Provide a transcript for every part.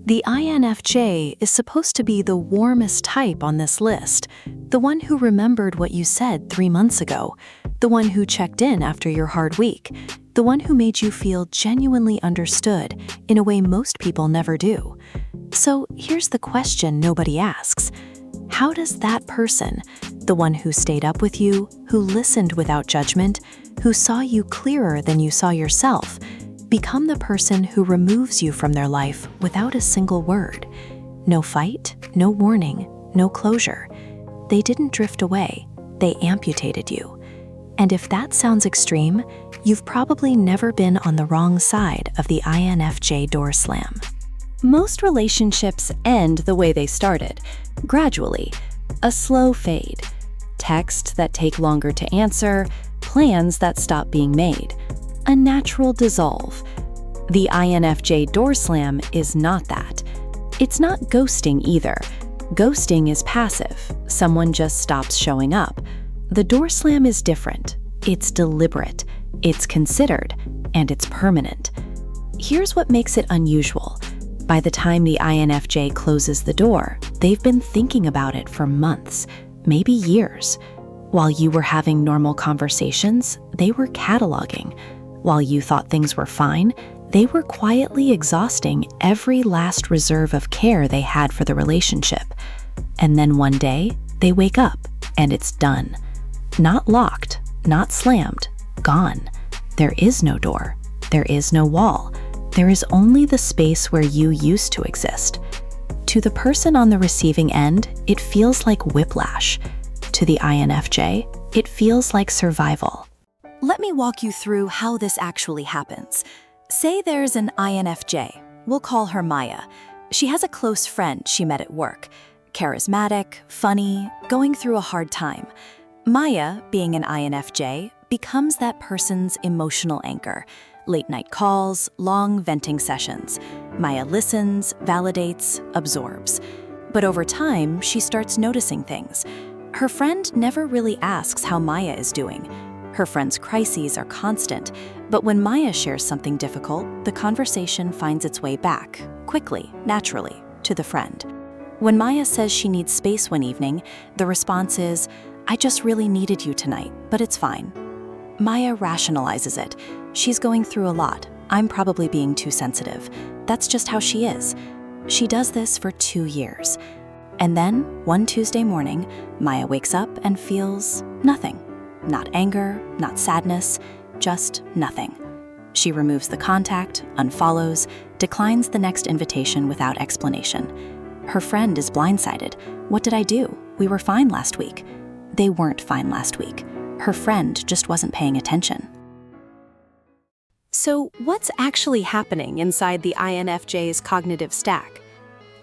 The INFJ is supposed to be the warmest type on this list, the one who remembered what you said 3 months ago, the one who checked in after your hard week, the one who made you feel genuinely understood in a way most people never do. So here's the question nobody asks. How does that person, the one who stayed up with you, who listened without judgment, who saw you clearer than you saw yourself, become the person who removes you from their life without a single word? No fight, no warning, no closure. They didn't drift away, they amputated you. And if that sounds extreme, you've probably never been on the wrong side of the INFJ door slam. Most relationships end the way they started, gradually. A slow fade. Texts that take longer to answer, plans that stop being made. A natural dissolve. The INFJ door slam is not that. It's not ghosting either. Ghosting is passive. Someone just stops showing up. The door slam is different. It's deliberate, it's considered, and it's permanent. Here's what makes it unusual. By the time the INFJ closes the door, they've been thinking about it for months, maybe years. While you were having normal conversations, they were cataloging. While you thought things were fine, they were quietly exhausting every last reserve of care they had for the relationship. And then one day, they wake up, and it's done. Not locked, not slammed, gone. There is no door. There is no wall. There is only the space where you used to exist. To the person on the receiving end, it feels like whiplash. To the INFJ, it feels like survival. Let me walk you through how this actually happens. Say there's an INFJ. We'll call her Maya. She has a close friend she met at work. Charismatic, funny, going through a hard time. Maya, being an INFJ, becomes that person's emotional anchor. Late-night calls, long venting sessions. Maya listens, validates, absorbs. But over time, she starts noticing things. Her friend never really asks how Maya is doing. Her friend's crises are constant, but when Maya shares something difficult, the conversation finds its way back, quickly, naturally, to the friend. When Maya says she needs space one evening, the response is, "I just really needed you tonight, but it's fine." Maya rationalizes it. She's going through a lot. I'm probably being too sensitive. That's just how she is. She does this for 2 years. And then, one Tuesday morning, Maya wakes up and feels nothing. Not anger, not sadness, just nothing. She removes the contact, unfollows, declines the next invitation without explanation. Her friend is blindsided. What did I do? We were fine last week. They weren't fine last week. Her friend just wasn't paying attention. So what's actually happening inside the INFJ's cognitive stack?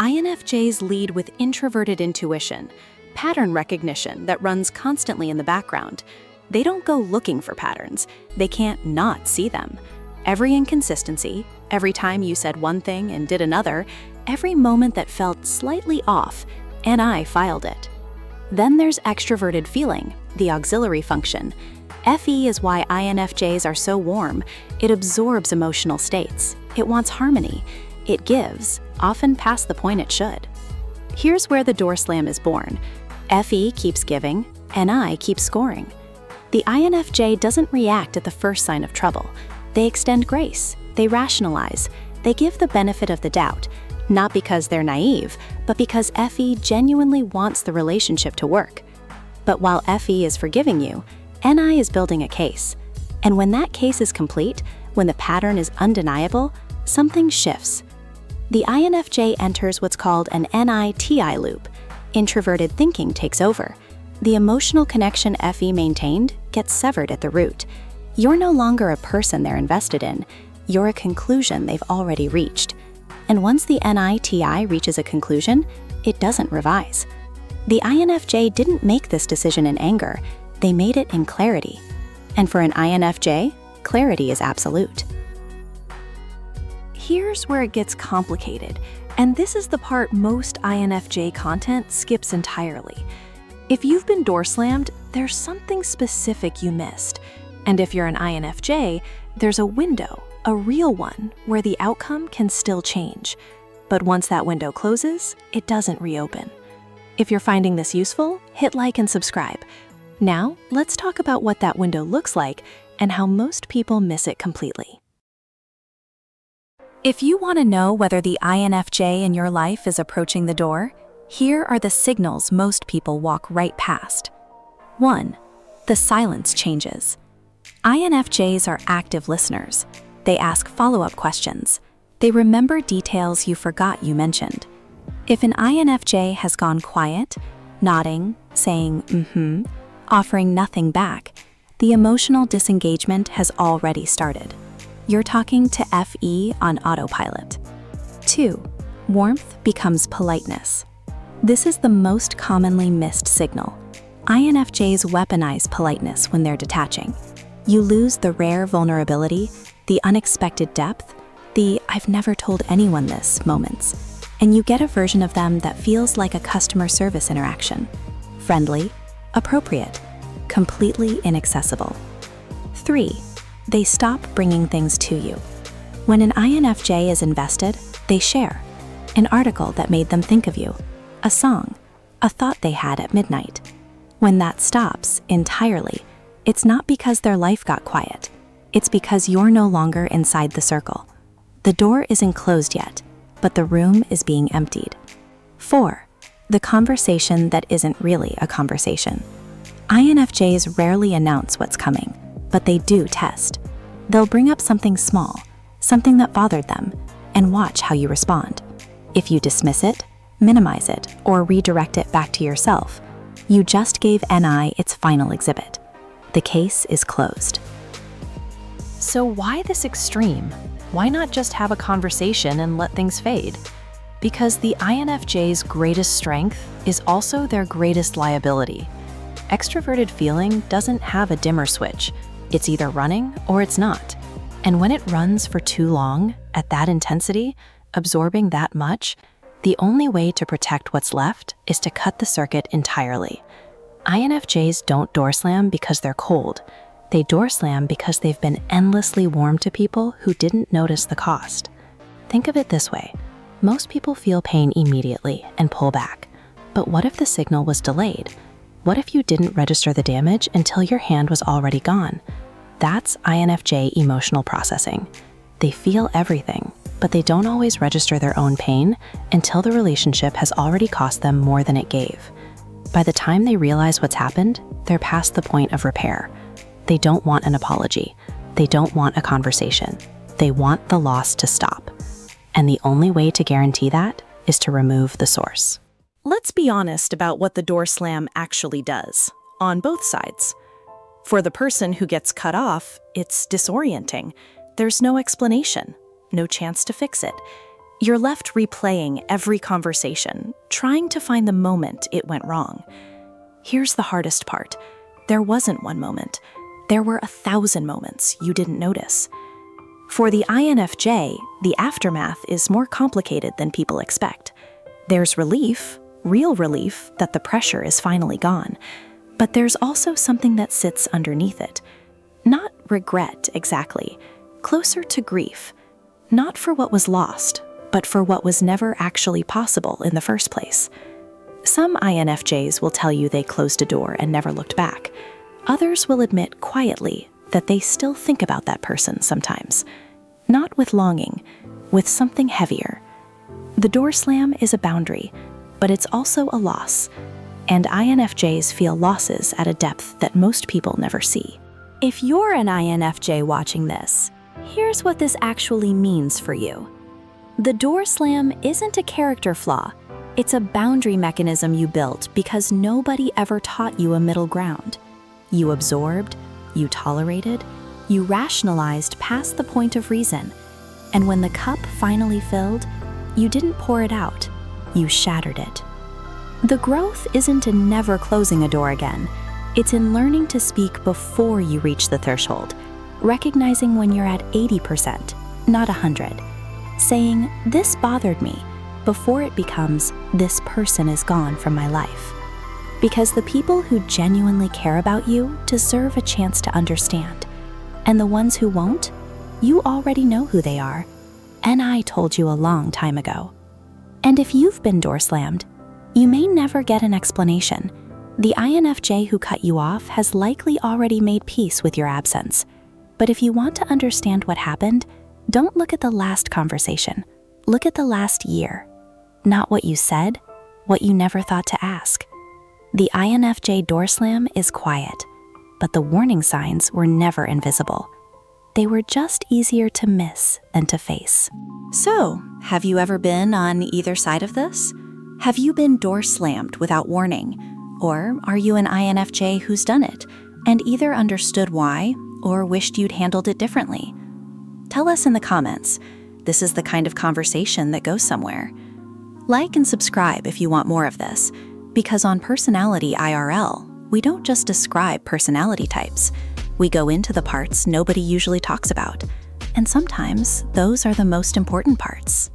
INFJs lead with introverted intuition, pattern recognition that runs constantly in the background. They don't go looking for patterns. They can't not see them. Every inconsistency, every time you said one thing and did another, every moment that felt slightly off, NI filed it. Then there's extroverted feeling, the auxiliary function. FE is why INFJs are so warm. It absorbs emotional states. It wants harmony. It gives, often past the point it should. Here's where the door slam is born. FE keeps giving, NI keeps scoring. The INFJ doesn't react at the first sign of trouble. They extend grace. They rationalize. They give the benefit of the doubt, not because they're naive, but because FE genuinely wants the relationship to work. But while FE is forgiving you, NI is building a case. And when that case is complete, when the pattern is undeniable, something shifts. The INFJ enters what's called an NI-TI loop. Introverted thinking takes over. The emotional connection FE maintained gets severed at the root. You're no longer a person they're invested in. You're a conclusion they've already reached. And once the NI-TI reaches a conclusion, it doesn't revise. The INFJ didn't make this decision in anger. They made it in clarity. And for an INFJ, clarity is absolute. Here's where it gets complicated, and this is the part most INFJ content skips entirely. If you've been door slammed, there's something specific you missed. And if you're an INFJ, there's a window, a real one, where the outcome can still change. But once that window closes, it doesn't reopen. If you're finding this useful, hit like and subscribe. Now, let's talk about what that window looks like and how most people miss it completely. If you want to know whether the INFJ in your life is approaching the door, here are the signals most people walk right past. 1. The silence changes. INFJs are active listeners. They ask follow-up questions. They remember details you forgot you mentioned. If an INFJ has gone quiet, nodding, saying mm-hmm, offering nothing back, the emotional disengagement has already started. You're talking to FE on autopilot. 2. Warmth becomes politeness. This is the most commonly missed signal. INFJs weaponize politeness when they're detaching. You lose the rare vulnerability, the unexpected depth, the "I've never told anyone this" moments, and you get a version of them that feels like a customer service interaction. Friendly, appropriate, completely inaccessible. 3. They stop bringing things to you. When an INFJ is invested, they share. An article that made them think of you, a song, a thought they had at midnight. When that stops entirely, it's not because their life got quiet. It's because you're no longer inside the circle. The door isn't closed yet, but the room is being emptied. 4. The conversation that isn't really a conversation. INFJs rarely announce what's coming, but they do test. They'll bring up something small, something that bothered them, and watch how you respond. If you dismiss it, minimize it, or redirect it back to yourself, you just gave NI its final exhibit. The case is closed. So why this extreme? Why not just have a conversation and let things fade? Because the INFJ's greatest strength is also their greatest liability. Extroverted feeling doesn't have a dimmer switch. It's either running or it's not. And when it runs for too long, at that intensity, absorbing that much, the only way to protect what's left is to cut the circuit entirely. INFJs don't door slam because they're cold. They door slam because they've been endlessly warm to people who didn't notice the cost. Think of it this way. Most people feel pain immediately and pull back. But what if the signal was delayed? What if you didn't register the damage until your hand was already gone? That's INFJ emotional processing. They feel everything, but they don't always register their own pain until the relationship has already cost them more than it gave. By the time they realize what's happened, they're past the point of repair. They don't want an apology. They don't want a conversation. They want the loss to stop. And the only way to guarantee that is to remove the source. Let's be honest about what the door slam actually does, on both sides. For the person who gets cut off, it's disorienting. There's no explanation, no chance to fix it. You're left replaying every conversation, trying to find the moment it went wrong. Here's the hardest part. There wasn't one moment. There were 1,000 moments you didn't notice. For the INFJ, the aftermath is more complicated than people expect. There's relief, real relief, that the pressure is finally gone. But there's also something that sits underneath it. Not regret, exactly. Closer to grief. Not for what was lost, but for what was never actually possible in the first place. Some INFJs will tell you they closed a door and never looked back. Others will admit quietly that they still think about that person sometimes. Not with longing, with something heavier. The door slam is a boundary, but it's also a loss. And INFJs feel losses at a depth that most people never see. If you're an INFJ watching this, here's what this actually means for you. The door slam isn't a character flaw. It's a boundary mechanism you built because nobody ever taught you a middle ground. You absorbed, you tolerated, you rationalized past the point of reason. And when the cup finally filled, you didn't pour it out, you shattered it. The growth isn't in never closing a door again. It's in learning to speak before you reach the threshold, recognizing when you're at 80%, not 100. Saying, "This bothered me," before it becomes, "This person is gone from my life." Because the people who genuinely care about you deserve a chance to understand. And the ones who won't, you already know who they are. And I told you a long time ago. And if you've been door slammed, you may never get an explanation. The INFJ who cut you off has likely already made peace with your absence. But if you want to understand what happened, don't look at the last conversation. Look at the last year. Not what you said, what you never thought to ask. The INFJ door slam is quiet, but the warning signs were never invisible. They were just easier to miss than to face. So, have you ever been on either side of this? Have you been door slammed without warning? Or are you an INFJ who's done it and either understood why or wished you'd handled it differently? Tell us in the comments. This is the kind of conversation that goes somewhere. Like and subscribe if you want more of this, because on Personality IRL, we don't just describe personality types. We go into the parts nobody usually talks about, and sometimes those are the most important parts.